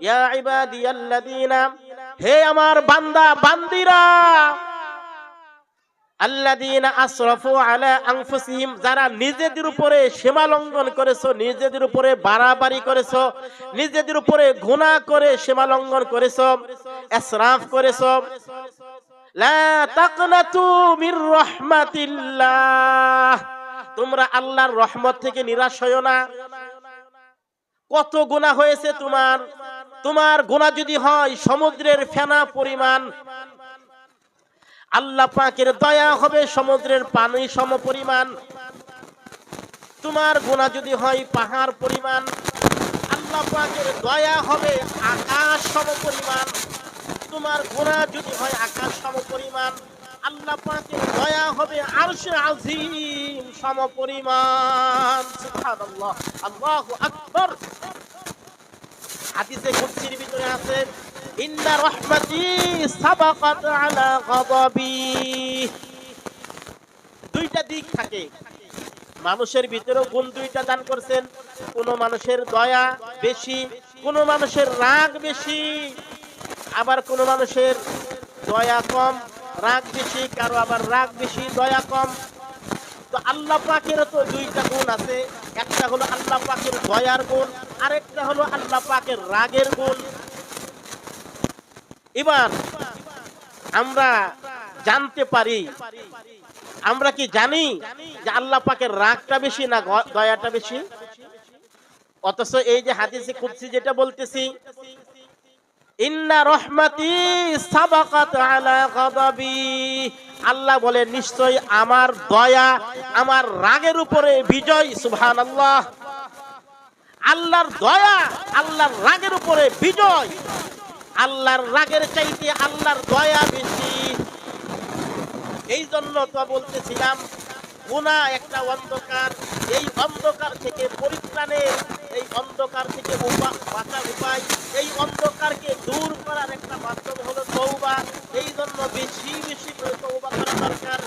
ইয়া ইবাদিয়াল্লাযীনা, হে আমার বান্দা বান্দিরা, আল্লাযীনা আসরাফু আলা আনফুসিহিম, যারা নিজেদের উপরে সীমা লঙ্ঘন করেছো, নিজেদের উপরে বাড়াবাড়ি করেছো, নিজেদের উপরে গুনাহ করে সীমা লঙ্ঘন করেছো, ইসরাফ করেছো, লা তাকনাতু মির রাহমাতিল্লাহ, তোমরা আল্লাহর রহমত থেকে নিরাশ হয়ো না। কত গুনাহ হয়েছে তোমার, তোমার গুনাহ যদি হয় সমুদ্রের ফেনা পরিমাণ, আল্লাহ পাকের দয়া হবে সমুদ্রের পানি সম পরিমাণ। তোমার গুনাহ যদি হয় পাহাড় পরিমাণ, আল্লাহ পাকের দয়া হবে আকাশ সম পরিমাণ। তোমার গুনাহ যদি হয় আকাশ সম পরিমাণ, আল্লাহ পাকের দয়া হবে আরশে আজিম সম পরিমাণ। সুবহানাল্লাহ, আল্লাহু আকবার। হাদিসে কুদসির ভিতরে আছে, ইন্না রাহমাতি সাবাকাত আলা গাদাবি। দুইটা দিক থাকে মানুষের ভিতরেও, গুণ দুইটা দান করছেন। কোন মানুষের দয়া বেশি, কোন মানুষের রাগ বেশি, আবার কোন মানুষের দয়া কম রাগ বেশি, কারো আবার রাগ বেশি দয়া কম। তো আল্লাহ পাকের তো দুইটা গুণ আছে, একটা হলো আল্লাহ পাকের দয়ার গুণ, আরেকটা হলো আল্লাহ পাকের রাগের গুণ। এবার আমরা জানতে পারি, আমরা কি জানি যে আল্লাহ পাকের রাগটা বেশি না দয়াটা বেশি? অথচ এই যে হাদিসে কুদসি যেটা বলতেছি, ইন্না রহমাতি সাবাকাত আলা গাদাবি, আল্লাহ বলে নিশ্চয় আমার দয়া আমার রাগের উপরে বিজয়। সুবহানাল্লাহ, আল্লাহর দয়া আল্লাহর রাগের উপরে বিজয়। আল্লাহর রাগের চাইতে আল্লাহর দয়া বেশি। এই জন্য তো বলতেছিলাম, গুনাহ একটা অন্ধকার, এই অন্ধকার থেকে পরিত্রাণের, এই অন্ধকার থেকে বাঁচার উপায়, এই অন্ধকারকে দূর করার একটা মাধ্যম হলো তওবা। এই জন্য বেশি বেশি করে তওবা করা দরকার।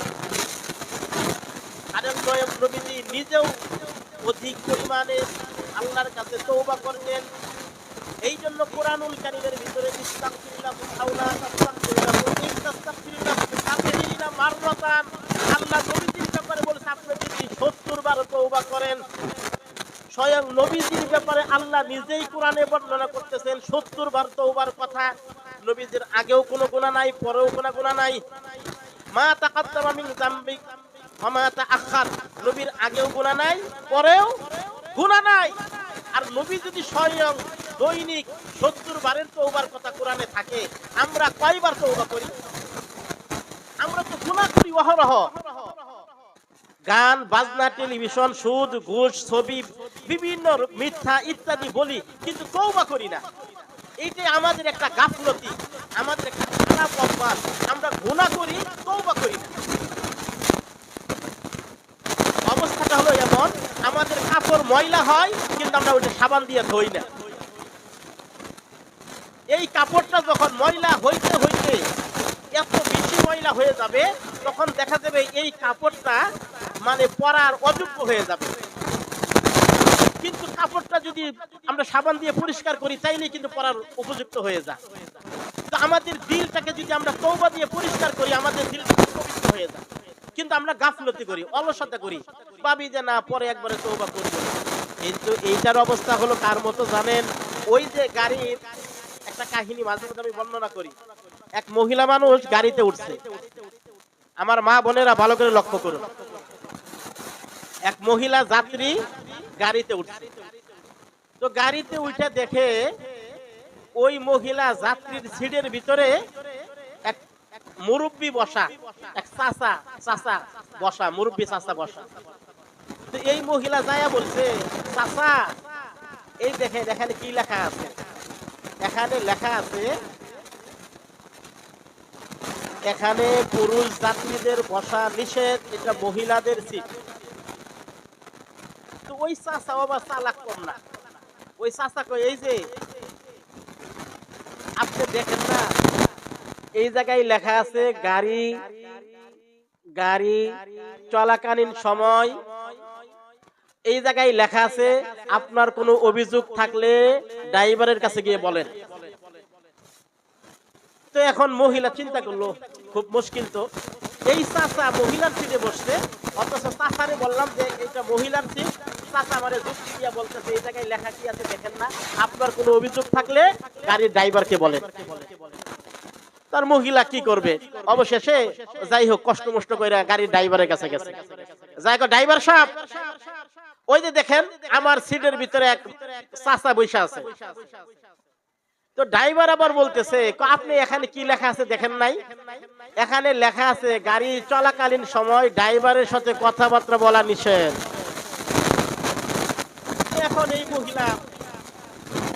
আদম নবী নিজেও অধিক পরিমাণে আল্লাহর কাছে তওবা করতেন। এই জন্য কোরআনুল কারীমের ভিতরে ইস্তাগফিরুল্লাহ আওলা তাস্তাগফিরুল্লাহ ইস্তাগফিরুল্লাহ কাসিরিনা মাররাতান, আল্লাহ নবীর ব্যাপারে বলেছে আপনি যদি 70 বার তওবা করেন। স্বয়ং নবীজির ব্যাপারে আল্লাহ নিজেই কোরআনে বর্ণনা করতেছেন 70 বার তওবার কথা। নবীজির আগেও কোনো গুনাহ নাই, পরেও কোনো গুনাহ নাই। মা তাকাদ্দামা মিন যামবিক ওয়া মা তাআখার, নবীর আগেও গুনাহ নাই, পরেও গুনাহ নাই। আর নবী যদি স্বয়ং দৈনিক 70 বারের তওবার কথা কোরআনে থাকে, আমরা কয়বার তওবা করি? আমরা তো গুনাহ করি অহরহ। গান বাজনা, টেলিভিশন, সুদ ঘুষ, ছবি, বিভিন্ন মিথ্যা ইত্যাদি বলি, কিন্তু তওবা করি না। এইটাই আমাদের একটা গাফলতি, আমাদের একটা খারাপ অভ্যাস। আমরা গুনাহ করি, তওবা করি না। অবস্থাটা হলো এমন, আমাদের কাপড় ময়লা হয় কিন্তু আমরা ওটা সাবান দিয়ে ধুই না। এই কাপড়টা যখন ময়লা হইতে হইতে এত বেশি ময়লা হয়ে যাবে, তখন দেখা যাবে এই কাপড়টা মানে পরার অযোগ্য হয়ে যাবে। কিন্তু কাপড়টা যদি আমরা সাবান দিয়ে পরিষ্কার করি, তাইলে কিন্তু পরার উপযুক্ত হয়ে যায়। তো আমাদের দিলটাকে যদি আমরা তওবা দিয়ে পরিষ্কার করি, আমাদের দিলটা পবিত্র হয়ে যায়। কিন্তু আমরা গাফলতি করি, অলসতা করি, ভাবি যে না পরে একবারে তওবা করব। কিন্তু এইটার অবস্থা হলো কার মতো জানেন? ওই যে গাড়ির একটা কাহিনী মাঝে মাঝে আমি বর্ণনা করি। এক মহিলা মানুষ গাড়িতে উঠছে, আমার মা বোনেরা ভালো করে লক্ষ্য করুন। এক মহিলা যাত্রী গাড়িতে উঠছে, তো গাড়িতে উঠে দেখে ওই মহিলা যাত্রীর সিটের ভিতরে এক মুরব্বি বসা, এক চাচা বসা, মুরব্বি চাচা বসা। তো এই মহিলা যায়া বলছে, চাচা এই দেখেন এখানে কি লেখা আছে? এখানে লেখা আছে এখানে পুরুষ যাত্রীদের বসা নিষেধ, এটা মহিলাদের সিট। তো ওই চাচা বাবা চালাক কম না, ওই চাচা কই, এই যে আপনি দেখেন না এই জায়গায় লেখা আছে গাড়ি চলাকালীন সময় এই জায়গায় লেখা আছে আপনার কোনো অভিযোগ থাকলে ড্রাইভারের কাছে গিয়ে বলেন। তো এখন মহিলা চিন্তা করলো খুব মুশকিল, তো এই চাচা মহিলার সিটে বসছে, অথচ চাচারে বললাম যে এটা মহিলার সিট, চাচা আমারে যুক্তি দিয়া বলতেছে এই জায়গায় লেখা কি আছে দেখেন না, আপনার কোনো অভিযোগ থাকলে গাড়ির ড্রাইভারকে বলেন। তার মহিলা কি করবে, অবশেষে যাই হোক কষ্ট মষ্ট করে গাড়ির ড্রাইভারের কাছে গেছে। যাই হোক ড্রাইভার সাহেব, ওই যে দেখেন আমার সিটের ভিতরে এক চাচা বসে আছে। তো ড্রাইভার আবার বলতেছে আপনি এখানে কি লেখা আছে দেখেন নাই? এখানে লেখা আছে গাড়ি চলাকালীন সময় ড্রাইভারের সাথে কথাবার্তা বলা নিষেধ। এখন এই মহিলা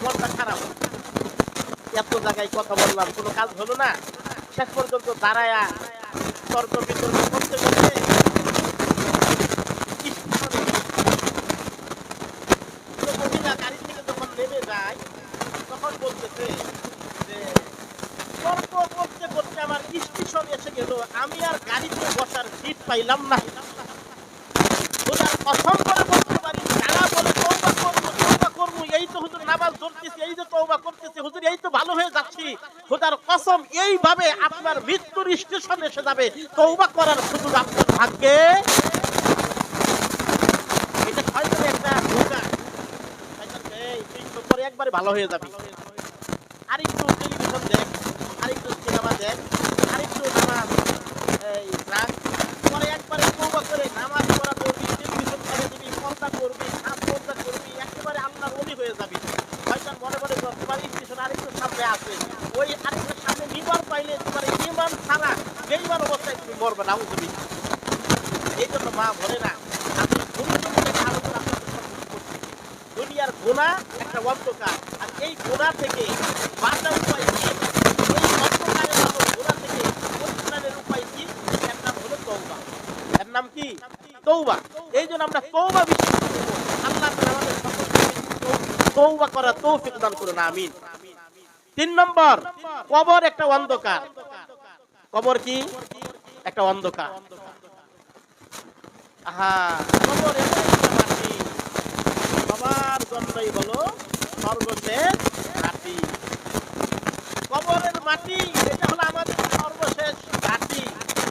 মনটা খারাপ, এত জায়গায় কথা বললাম কোনো কাজ হলো না, শেষ পর্যন্ত দাঁড়ায়া তর্ক বিতর্ক করতে করতে মহিলা গাড়ি থেকে যখন নেমে যায় তখন বলতেছে যে তর্ক করতে করতে আমার স্টেশন এসে গেল, আমি আর গাড়িতে বসার সিট পাইলাম না। খোদার কসম করে বলতে পারি যারা বলে তওবা করবো এই তো হুজুর নামাজ ধরতেছি, এই যে তওবা করতেছি হুজুর এই তো ভালো হয়ে যাচ্ছি, খোদার কসম এইভাবে আপনার মৃত্যুর স্টেশন এসে যাবে, তওবা করার সুযোগ আপনার ভাগ্যে। এটা শয়তানের একটা ধোঁকা। পরে একবারে ভালো হয়ে যাবে, আরেকটু টেলিভিশন দেখ, আরেকটু সিনেমা দেখ, আরেকটু নামাজ রাখ, পরে একবারে তওবা করে নামাজ পড়া করবি, টেলিভিশন ছেড়ে দিবি, পর্দা করবি, পর্দা করবি, একেবারে আল্লাহর ওলি হয়ে যাবি। শয়তান মনে মনে তোমার স্টেশন আরেকটু সামনে আছে, ওই আরেকটু সামনে নিবার পাইলে তোমার ঈমান ছাড়া বেঈমান অবস্থায় তুমি মরবে না। এই জন্য মা বলে না আমি আলোচনা দুনিয়ার গুনাহ একটা অন্ধকার, আর এই গুনাহ থেকে বাঁচার উপায় কি? এই অন্ধকারের আলো গুনাহ থেকে পরিত্রাণের উপায় কি? এর নাম হলো তওবা। এর নাম কি? তওবা। এই জন্য আমরা তওবা বিশ্বাস করব। আল্লাহ তাআলা আমাদের সকলকে তওবা করার তৌফিক দান করুন, আমিন। 3 নম্বর, কবর একটা অন্ধকার। কবর কি? একটা অন্ধকার। কবর এমন একটা মাটি, সবার জন্যই হলো সর্বশেষ মাটি। কবরের মাটি এটা হলো আমাদের সর্বশেষ মাটি,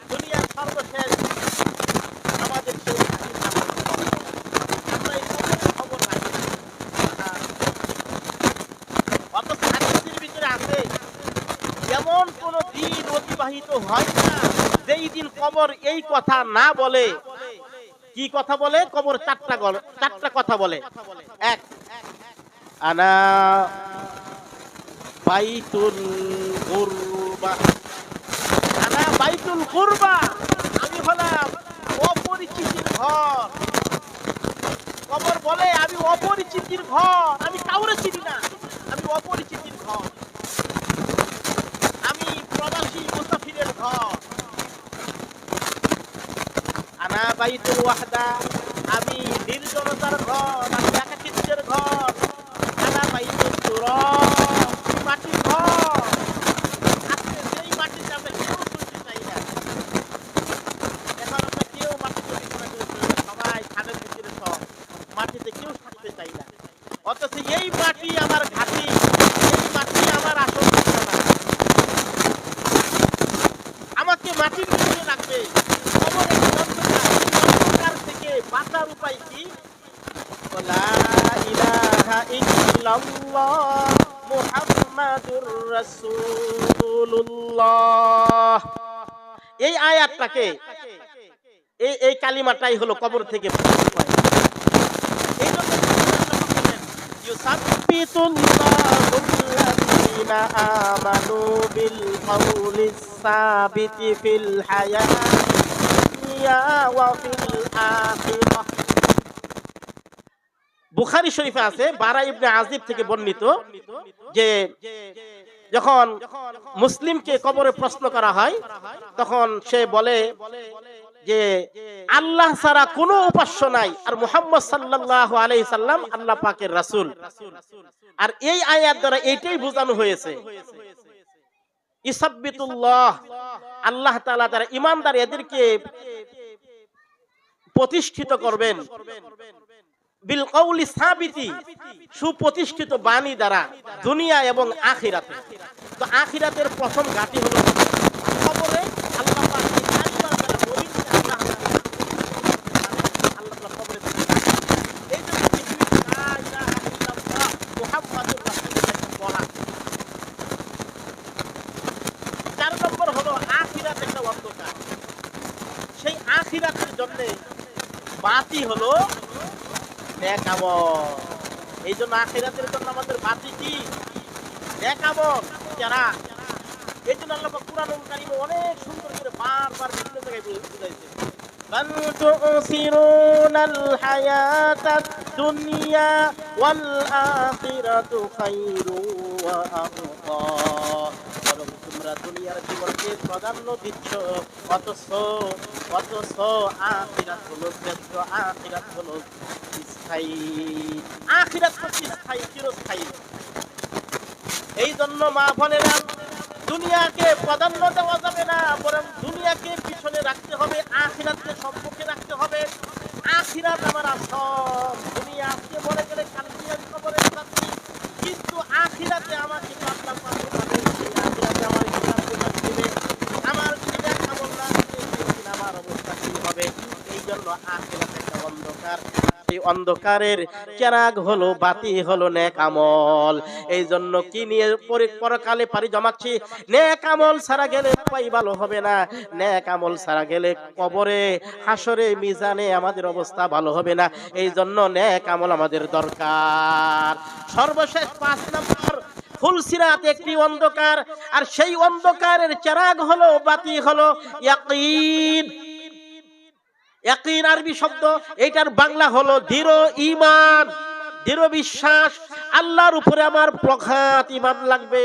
দুনিয়ার সর্বশেষ আমাদের সেই আমরা এই খবর রাখি। অথচ হাদিসের ভিতরে আছে এমন কোন দিন অতিবাহিত হয় না যেই দিন কবর এই কথা না বলে। কি কথা বলে? কবর চারটা কথা বলে। এক, আনা বাইতুল কুরবা, আনা বাইতুল কুরবা, আমি হলাম অপরিচিতির ঘর। কবর বলে আমি অপরিচিতির ঘর, আমি কাউরে চিনি না, আমি অপরিচিতির ঘর, আমি প্রবাসী মুসাফিরের ঘর। আনা বাইতুল ওয়াহদা, আমি নির্জনতার ঘর, আমি একাকিত্বের ঘর। আনা বাইতুল তুরাব, মাটির ঘর। আজকে সেই মাটিতে আমরা কেউ শুনতে চাই না। এখন আমরা কেউ মাটিতে বিছানা করে শুই না, সবাই ছাদের ভিতরে সব, মাটিতে কেউ থাকতে চাই না। অথচ এই মাটি আমার ঘাঁটি, এই মাটি আমার আসল ঠিকানা। আমাকে মাটির ভিতরে রাখবে। অন্ধকার থেকে বাঁচার উপায় কি? লা ইলাহা ইল্লাল্লাহ মুহাম্মাদুর রাসূলুল্লাহ। এই আয়াতটাকে, এই কালিমাটাই হলো কবর থেকে বাঁচার উপায়। এই জন্য ইউসাব্বিতুল্লাহুল্লাযীনা আমানু বিল কাউলিস সাবিতি ফিল হায়াতিদ ওয়া ফিল আখিরাহ। বুখারী শরীফে আছে, বারা ইবনে আজিব থেকে বর্ণিত যে যখন মুসলিমকে কবরে প্রশ্ন করা হয় তখন সে বলে যে আল্লাহ ছাড়া কোনো উপাস্য নাই, আর মুহাম্মদ সাল্লাল্লাহু আলাইহি সাল্লাম আল্লাহ পাকের রাসূল। আর এই আয়াত দ্বারা এইটাই বোঝানো হয়েছে ইসাব্বিতুল্লাহ, আল্লাহ তাআলা যারা ঈমানদার এদেরকে প্রতিষ্ঠিত করবেন। বিল কওলি সাবিতি, সুপ্রতিষ্ঠিত বাণী দ্বারা দুনিয়া এবং আখিরাতে। তো আখিরাতের প্রথম ঘাঁটি হলো কবরে। আল্লাহ পাক এই কালিমার দ্বারা নবীকে আল্লাহ কবরে দিয়েছেন। এই জন্য পৃথিবীতে লা ইলাহা ইল্লাল্লাহ মুহাম্মাদুর রাসূলুল্লাহ পড়া। 4 নম্বর হলো আখিরাত একটা অন্ধকার। সেই আখিরাতের জন্য বাতি হলো নেক আমল। এই জন্য আখিরাতের জন্য আমাদের বাতি কি? নেক আমল, চেরাগ। এই জন্য আল্লাহ পাক কুরআনুল কারীমে অনেক সুন্দর করে বারবার বিভিন্ন জায়গায় বুঝাইছে, বাল তুসিরুনাল হায়াতাদ দুনিয়া ওয়াল আখিরাতু খায়রু ওয়া আবকা। বরং তোমরা দুনিয়ার জীবনকে প্রাধান্য দিচ্ছ, অথচ আখিরাত হলো শ্রেষ্ঠ, আখিরাত হলো স্থায়ী, আখিরাত হচ্ছে স্থায়ী, চিরস্থায়ী। এই জন্য মা বোনেরা, দুনিয়াকে প্রাধান্য দেওয়া যাবে না, বরং দুনিয়াকে পিছনে রাখতে হবে, আখিরাতকে সম্মুখে রাখতে হবে। আখিরাত আমার আসল। দুনিয়া আজকে মরে গেলে কালকে আমি কবরে যাচ্ছি, কিন্তু আখিরাতে আমাকে আল্লাহ পাক আখিরাতে আমার হিসাব কিতাব দিবে। আমার যদি নেক আমল না থাকে সেদিন আমার অবস্থা কি হবে? এই জন্য আখিরাত একটা অন্ধকার। এই অন্ধকারের চেরাগ হলো, বাতি হলো নেক আমল। এই জন্য কি নিয়ে পরকালে পাড়ি জমাচ্ছি? নেক আমল ছাড়া গেলে পাই ভালো হবে না। নেক আমল ছাড়া গেলে কবরে, হাসরে, মিজানে আমাদের অবস্থা ভালো হবে না। এই জন্য নেক আমল আমাদের দরকার। সর্বশেষ 5 নম্বর, ফুলসিরাত একটি অন্ধকার, আর সেই অন্ধকারের চেরাগ হলো, বাতি হলো ইয়াকিন। ইয়াকিন আরবি শব্দ, এটার বাংলা হলো দৃঢ় ঈমান, দৃঢ় বিশ্বাস। আল্লাহর উপরে আমার প্রগাঢ় ঈমান লাগবে,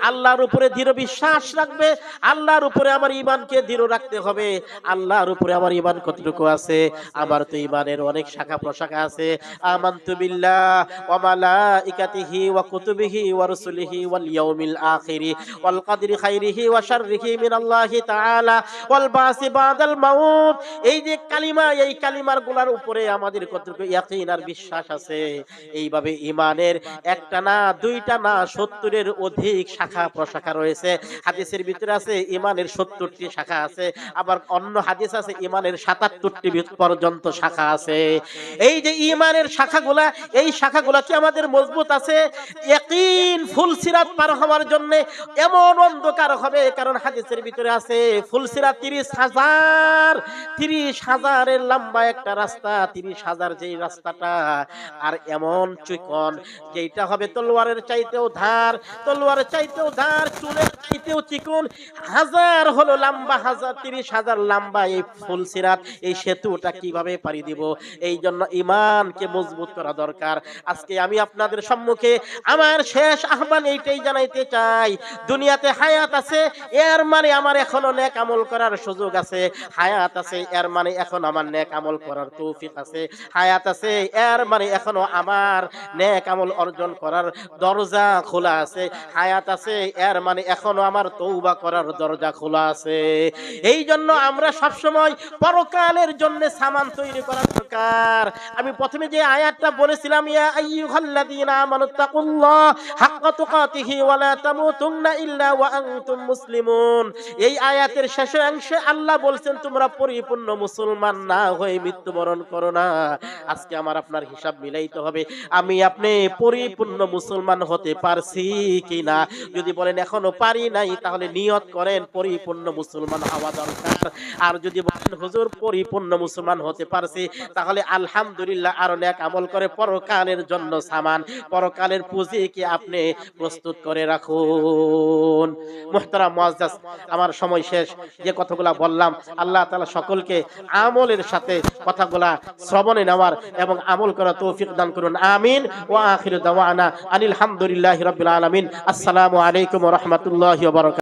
আল্লাহর উপরে দৃঢ় বিশ্বাস রাখবে, আল্লাহর উপরে আমার ঈমানকে দৃঢ় রাখতে হবে। আল্লাহর উপরে আমার ঈমান কতটুকু আছে? আমার তো ঈমানের অনেক শাখা প্রশাখা আছে। আমানতু বিল্লাহ ওয়া মালাইকাতিহি ওয়া কুতুবিহি ওয়া রুসুলিহি ওয়াল ইয়াউমিল আখিরি ওয়াল কদরি খাইরিহি ওয়া শাররিহি মিনাল্লাহি তাআলা ওয়াল বাসি বাদাল মাউত। এই যে কালিমা, এই কালিমার গুলার উপরে আমাদের কতটুকু ইয়াকিন আর বিশ্বাস আছে? এইভাবে ঈমানের একটা না, দুইটা না, 70-এর অধিক শাখা প্রশাখা রয়েছে। হাদিসের ভিতরে আছে ঈমানের 70টি শাখা আছে, আবার অন্য হাদিস আছে ঈমানের 77টি পর্যন্ত শাখা আছে। এই যে ঈমানের শাখাগুলা, এই শাখাগুলা কি আমাদের মজবুত আছে? ইয়াকিন ফুলসিরাত পার হওয়ার জন্য এমন অন্ধকার হবে, কারণ হাদিসের ভিতরে আছে ফুলসিরাত 30,000-এর লম্বা একটা রাস্তা। 30,000 যেই রাস্তাটা, আর এমন চিকন যেটা হবে তলোয়ারের চাইতেও ধার, তলোয়ারের চাইতেও ধার, চুলের চাইতেও চিকন। 1000 হলো লম্বা, 30,000 লম্বা এই ফুলসিরাত। এই সেতুটা কিভাবে পাড়ি দিব? এই জন্য ঈমানকে মজবুত করা দরকার। আজকে আমি আপনাদের সম্মুখে আমার শেষ আহ্বান এইটাই জানাইতে চাই, দুনিয়াতে হায়াত আছে, এর মানে আমার এখনো নেক আমল করার সুযোগ আছে। হায়াত আছে, এর মানে এখন আমার নেক আমল করার তৌফিক আছে। হায়াত আছে, এর মানে এখনো আমার নেক আমল অর্জন করার দরজা খোলা আছে। হায়াত আছে, এর মানে এখনো আমার তওবা করার দরজা খোলা আছে। এই জন্য আমরা সবসময় পরকালের জন্য সামান তৈরি করা দরকার। আমি প্রথমে যে আয়াতটা বলেছিলাম, ইয়া আইয়ুহাল্লাযীনা আমানুত্তাকুল্লাহ হাক্কা তুকাতিহি ওয়া লা তামুতুন্না ইল্লা ওয়া আনতুম মুসলিমুন। এই আয়াতের শেষের অংশে আল্লাহ বলছেন, তোমরা পরিপূর্ণ মুসলমান না হয়ে মৃত্যুবরণ করো না। আজকে আমার আপনার হিসাব মিলাইতে হবে, আমি আপনি পরিপূর্ণ মুসলমান হতে পারছি কিনা। যদি বলেন এখনো পারি নাই, তাহলে নিয়ত করেন পরিপূর্ণ মুসলমান হওয়া দরকার। আর যদি বলেন হুজুর পরিপূর্ণ মুসলমান হতে পারছি, তাহলে আলহামদুলিল্লাহ, আরো নেক আমল করে পরকালের জন্য সামান, পরকালের পুঁজিকে আপনি প্রস্তুত করে রাখুন। মুহতারাম মুআজ্জাজ, আমার সময় শেষ। যে কথাগুলা বললাম, আল্লাহ তাআলা সকলকে আমলের সাথে কথাগুলা শ্রবণে নেওয়ার এবং আমল করার তৌফিক দান করুন। আমিন। ওয়া আখিরু দাওয়ানা আনিল হামদুলিল্লাহি রাব্বিল আলামিন। আসসালামু আলাইকুম ওয়া রাহমাতুল্লাহি ওয়া বারাকাতুহু।